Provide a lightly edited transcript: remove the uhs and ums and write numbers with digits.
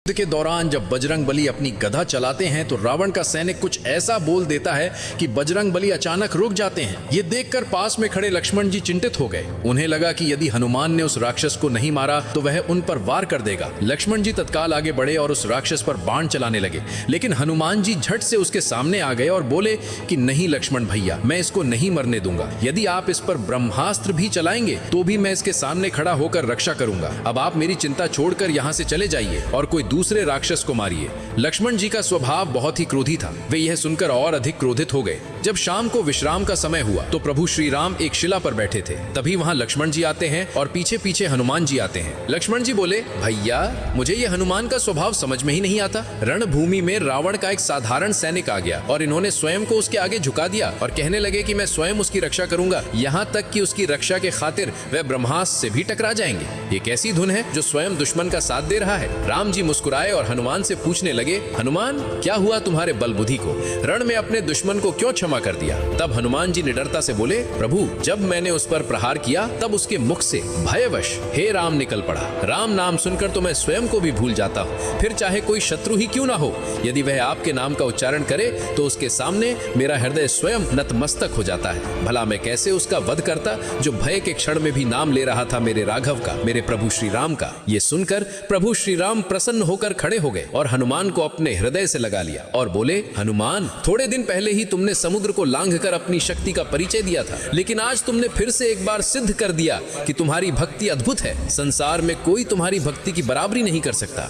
युद्ध के दौरान जब बजरंगबली अपनी गदा चलाते हैं तो रावण का सैनिक कुछ ऐसा बोल देता है कि बजरंगबली अचानक रुक जाते हैं। ये देखकर पास में खड़े लक्ष्मण जी चिंतित हो गए। उन्हें लगा कि यदि हनुमान ने उस राक्षस को नहीं मारा तो वह उन पर वार कर देगा। लक्ष्मण जी तत्काल आगे बढ़े और उस राक्षस पर बाण चलाने लगे, लेकिन हनुमान जी झट से उसके सामने आ गए और बोले कि नहीं लक्ष्मण भैया, मैं इसको नहीं मरने दूंगा। यदि आप इस पर ब्रह्मास्त्र भी चलाएंगे तो भी मैं इसके सामने खड़ा होकर रक्षा करूंगा। अब आप मेरी चिंता छोड़कर यहाँ से चले जाइए और कोई दूसरे राक्षस को मारिए। लक्ष्मण जी का स्वभाव बहुत ही क्रोधी था। वे यह सुनकर और अधिक क्रोधित हो गए। जब शाम को विश्राम का समय हुआ तो प्रभु श्री राम एक शिला पर बैठे थे। तभी वहां लक्ष्मण जी आते हैं और पीछे पीछे हनुमान जी आते हैं। लक्ष्मण जी बोले, भैया मुझे ये हनुमान का स्वभाव समझ में ही नहीं आता। रणभूमि में रावण का एक साधारण सैनिक आ गया और इन्होंने स्वयं को उसके आगे झुका दिया और कहने लगे कि मैं स्वयं उसकी रक्षा करूंगा, यहाँ तक कि उसकी रक्षा के खातिर वह ब्रह्मास्त्र से भी टकरा जाएंगे। ये कैसी धुन है जो स्वयं दुश्मन का साथ दे रहा है। राम जी मुस्कुराए और हनुमान से पूछने लगे, हनुमान क्या हुआ तुम्हारे बल बुद्धि को? रण में अपने दुश्मन को क्यों क्षमा कर दिया? तब हनुमान जी निडरता से बोले, प्रभु जब मैंने उस पर प्रहार किया तब उसके मुख से भयवश हे राम निकल पड़ा। राम नाम सुनकर तो मैं स्वयं को भी भूल जाता हूँ, फिर चाहे कोई शत्रु ही क्यों ना हो। यदि वह आपके नाम का उच्चारण करे तो उसके सामने मेरा हृदय स्वयं नतमस्तक हो जाता है। भला मैं कैसे उसका वध करता जो भय के क्षण में भी नाम ले रहा था मेरे राघव का, मेरे प्रभु श्री राम का। ये सुनकर प्रभु श्री राम प्रसन्न होकर खड़े हो गए और हनुमान को अपने हृदय से लगा लिया और बोले, हनुमान थोड़े दिन पहले ही तुमने समुद्र को लांघकर अपनी शक्ति का परिचय दिया था, लेकिन आज तुमने फिर से एक बार सिद्ध कर दिया कि तुम्हारी भक्ति अद्भुत है। संसार में कोई तुम्हारी भक्ति की बराबरी नहीं कर सकता।